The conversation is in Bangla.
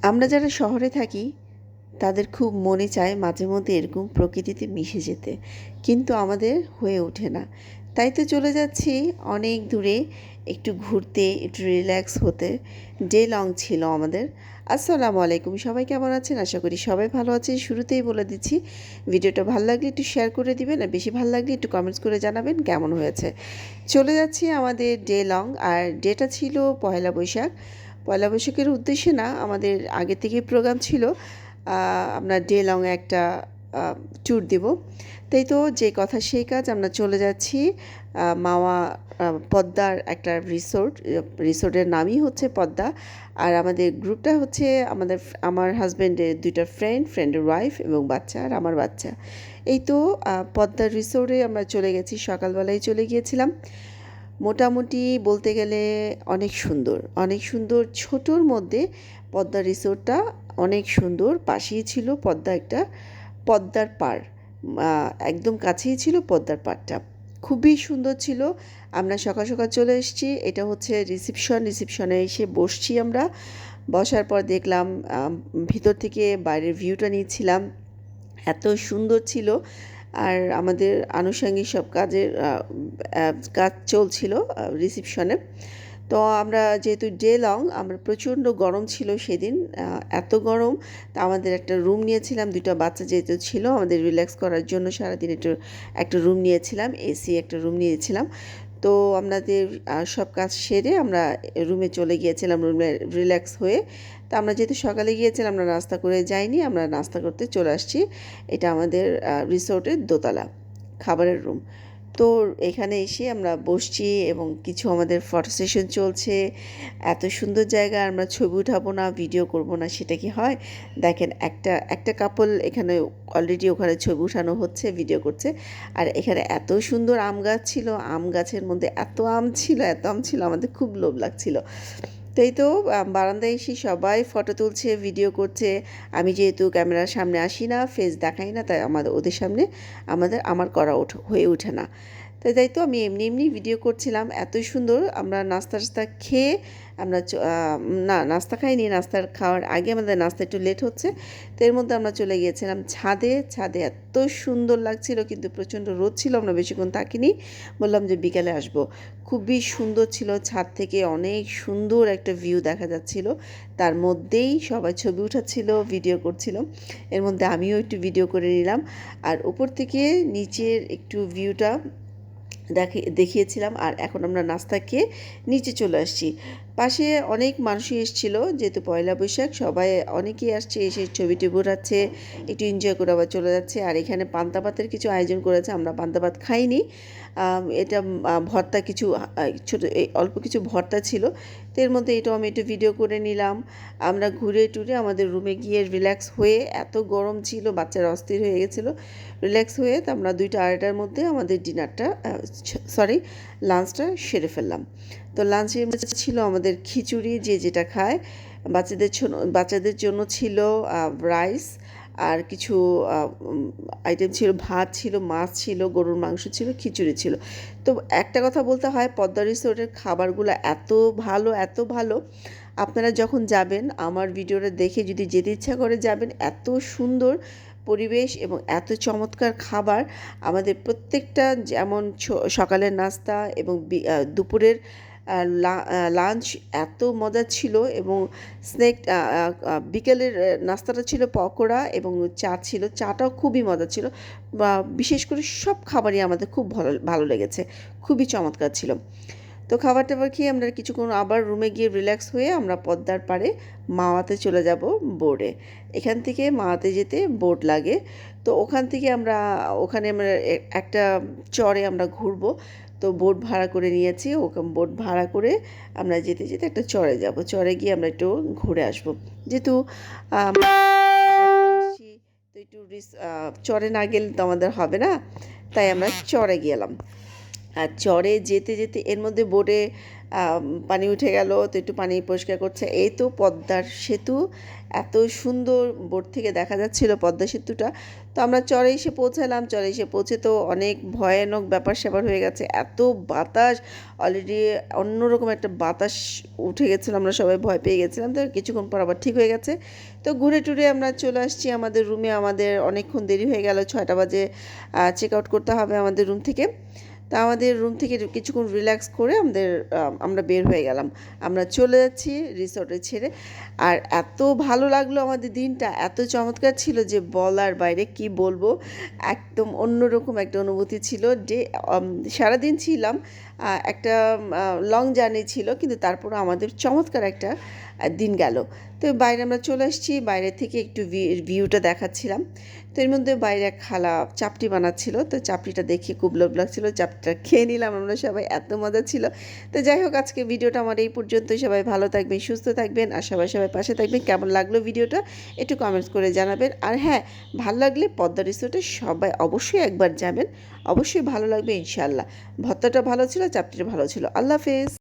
আমরা যারা শহরে থাকি তাদের খুব মনে চায় মাঝে মধ্যে এরকম প্রকৃতিতে মিশে যেতে, কিন্তু আমাদের হয়ে ওঠে না। তাই তো চলে যাচ্ছি অনেক দূরে একটু ঘুরতে, একটু রিল্যাক্স হতে। ডে লং ছিল আমাদের। আসসালামু আলাইকুম, সবাই কেমন আছেন? আশা করি সবাই ভালো আছেন। শুরুতেই বলে দিচ্ছি, ভিডিওটা ভালো লাগলে একটু শেয়ার করে দিবেন, আর বেশি ভালো লাগলে একটু কমেন্টস করে জানাবেন কেমন হয়েছে। চলে যাচ্ছি আমাদের ডে লং, আর ডেটা ছিল পয়লা বৈশাখ। পয়লা বৈশাখের উদ্দেশ্যে না, আমাদের আগে থেকেই প্রোগ্রাম ছিল আমরা ডে লং একটা ট্যুর দেব। তাই তো যে কথা সেই কাজ, আমরা চলে যাচ্ছি মাওয়া পদ্মার একটা রিসোর্টের নামই হচ্ছে পদ্মা। আর আমাদের গ্রুপটা হচ্ছে আমার হাজব্যান্ডের দুইটা ফ্রেন্ডের ওয়াইফ এবং বাচ্চা, আর আমার বাচ্চা। এই তো পদ্মার রিসোর্টে আমরা চলে গেছি, সকালবেলায় চলে গিয়েছিলাম। মোটামুটি বলতে গেলে অনেক সুন্দর, অনেক সুন্দর। ছোটোর মধ্যে পদ্মা রিসোর্টটা অনেক সুন্দর। পাশেই ছিল পদ্মার পাড়, একদম কাছেই ছিল পদ্মার পাড়টা, খুবই সুন্দর ছিল। আমরা সকাল সকাল চলে এসেছি। এটা হচ্ছে রিসিপশনে এসে বসছি আমরা। বসার পর দেখলাম ভিতর থেকে বাইরের ভিউটা নিচ্ছিলাম, এত সুন্দর ছিল। আর আমাদের আনুষঙ্গিক সব কাজ চলছিল রিসিপশনে। তো আমরা যেহেতু ডে লং, আমরা প্রচণ্ড গরম ছিল সেদিন, এত গরম। তা আমাদের একটা রুম নিয়েছিলাম, দুটো বাচ্চা যেহেতু ছিল, আমাদের রিল্যাক্স করার জন্য সারাদিন একটা রুম নিয়েছিলাম, এসি একটা রুম নিয়েছিলাম। তো আমাদের সব কাজ সেরে আমরা রুমে চলে গিয়েছিলাম, রুমে রিল্যাক্স হয়ে। তা আমরা যেহেতু সকালে গিয়েছিলাম, আমরা নাস্তা করে যাইনি, আমরা নাস্তা করতে চলে আসছি। এটা আমাদের রিসোর্টের দোতলা খাবারের রুম। তো এখানে এসে আমরা বসছি এবং কিছু আমাদের ফটো সেশন চলছে। এত সুন্দর জায়গা, আমরা ছবি উঠাবো না, ভিডিও করব না, সেটা কি হয়? দেখেন, একটা একটা কাপল এখানে অলরেডি ওখানে ছবি উঠানো হচ্ছে, ভিডিও করছে। আর এখানে এত সুন্দর আম গাছ ছিল, আম গাছের মধ্যে এত আম ছিল, আমাদের খুব লোভ লাগছিল। তাই তো বারান্দায় এসে সবাই ফটো তুলছে, ভিডিও করছে। আমি যেহেতু ক্যামেরার সামনে আসি না, ফেস দেখাই না, তাই ওদের সামনে আমার করা হয়ে ওঠে না। তাই তো আমি এমনি এমনি ভিডিও করছিলাম। এত সুন্দর। আমরা নাস্তা খেয়ে আমরা না, নাস্তা খাইনি, নাস্তার খাওয়ার আগে আমাদের নাস্তা একটু লেট হচ্ছে। তো এর মধ্যে আমরা চলে গিয়েছিলাম ছাদে এত সুন্দর লাগছিল, কিন্তু প্রচণ্ড রোদ ছিল, আমরা বেশিক্ষণ থাকিনি, বললাম যে বিকালে আসবো। খুবই সুন্দর ছিল, ছাদ থেকে অনেক সুন্দর একটা ভিউ দেখা যাচ্ছিল। তার মধ্যেই সবাই ছবি উঠাচ্ছিল, ভিডিও করছিল। এর মধ্যে আমিও একটু ভিডিও করে নিলাম। আর উপর থেকে নিচের একটু ভিউটা দেখিয়েছিলাম। আর এখন আমরা নাস্তা খেয়ে নিচে চলে আসছি। পাশে অনেক মানুষই এসেছিলো, যেহেতু পয়লা বৈশাখ, অনেকেই আসছে, এসে ছবি টবি উঠাচ্ছে, একটু এনজয় করে আবার চলে যাচ্ছে। আর এখানে পান্তা ভাতের কিছু আয়োজন করেছে, আমরা পান্তা ভাত খাইনি। এটা ভর্তা কিছু ছোটো অল্প কিছু ভর্তা ছিল। তো এর মধ্যে এটাও আমি একটু ভিডিও করে নিলাম। আমরা ঘুরে টুরে আমাদের রুমে গিয়ে রিল্যাক্স হয়ে, এত গরম ছিল, বাচ্চারা অস্থির হয়ে গেছিলো, রিল্যাক্স হয়ে তো আমরা 2টা-2:30টার মধ্যে আমাদের লাঞ্চটা সেরে ফেললাম। তো লাঞ্চের মধ্যে ছিল আমাদের খিচুড়ি, যে যেটা খায়। বাচ্চাদের জন্য ছিল রাইস, আর কিছু আইটেম ছিল, ভাত ছিল, মাছ ছিল, গরুর মাংস ছিল, খিচুড়ি ছিল। তো একটা কথা বলতে হয়, পদ্মা রিসোর্টের খাবারগুলো এত ভালো। আপনারা যখন যাবেন, আমার ভিডিওটা দেখে যদি যেতে ইচ্ছা করে যাবেন। এত সুন্দর পরিবেশ এবং এত চমৎকার খাবার। আমাদের প্রত্যেকটা, যেমন সকালের নাস্তা এবং দুপুরের লাঞ্চ এত মজা ছিল, এবং বিকেলের নাস্তাটা ছিল পকোড়া এবং চা ছিল, চাটাও খুবই মজা ছিল। বিশেষ করে সব খাবারই আমাদের খুব ভালো ভালো লেগেছে, খুবই চমৎকার ছিল। তো খাবার টাবার খেয়ে আমরা কিছুক্ষণ আবার রুমে গিয়ে রিল্যাক্স হয়ে আমরা পদ্মার পাড়ে মাওয়াতে চলে যাব বোর্ডে। এখান থেকে মাওয়াতে যেতে বোট লাগে। তো ওখানে আমরা একটা চরে আমরা ঘুরবো। তো বোট ভাড়া করে নিয়েছি, বোট ভাড়া করে আমরা যেতে যেতে একটা চরে যাব, চরে গিয়ে আমরা একটু ঘুরে আসবো। যেহেতু তো একটু চরে না গেলে তো আমাদের হবে না, তাই আমরা চরে গেলাম। আর চরে যেতে যেতে এর মধ্যে বোটে পানি উঠে গেল, তো একটু পানি পরিষ্কার করছে। এই তো পদ্মার সেতু, এত সুন্দর বোট থেকে দেখা যাচ্ছিল পদ্মা সেতুটা। তো আমরা চরে এসে পৌঁছালাম, চরে এসে পৌঁছে তো অনেক ভয়ানক ব্যাপার স্যাপার হয়ে গেছে, এত বাতাস, অলরেডি অন্যরকম একটা বাতাস উঠে গেছিলো, আমরা সবাই ভয় পেয়ে গেছিলাম। তো কিছুক্ষণ পর আবার ঠিক হয়ে গেছে। তো ঘুরে টুরে আমরা চলে আসছি আমাদের রুমে। আমাদের অনেকক্ষণ দেরি হয়ে গেল, 6টা বাজে চেক আউট করতে হবে আমাদের রুম থেকে। তা আমাদের রুম থেকে কিছুক্ষণ রিল্যাক্স করে আমরা বের হয়ে গেলাম, আমরা চলে যাচ্ছি রিসর্টে ছেড়ে। আর এত ভালো লাগলো আমাদের দিনটা, এত চমৎকার ছিল যে বলার বাইরে, কি বলবো, একদম অন্যরকম একটা অনুভূতি ছিল। যে সারাদিন ছিলাম, একটা লং জার্নি ছিল, কিন্তু তারপরে আমাদের চমৎকার একটা দিন গেল। তো বাইরে আমরা চলে আসছি, বাইরে থেকে একটু ভিউটা দেখাচ্ছিলাম। তো এর মধ্যে বাইরে খালা চাপটি বানাচ্ছিল, তো চাপটিটা দেখে খুব লোভ লাগছিল, চাপটিটা খেয়ে নিলাম আমরা সবাই, এত মজা ছিল। তো যাই হোক, আজকে ভিডিওটা আমার এই পর্যন্তই। সবাই ভালো থাকবেন, সুস্থ থাকবেন, আর সবাই পাশে থাকবেন। কেমন লাগলো ভিডিওটা একটু কমেন্টস করে জানাবেন। আর হ্যাঁ, ভালো লাগলে পদ্মা রিসোর্টে সবাই অবশ্যই একবার যাবেন, অবশ্যই ভালো লাগবে ইনশাআল্লাহ। ভর্তাটা ভালো ছিল, চাপটিটা ভালো ছিল। আল্লাহ হাফেজ।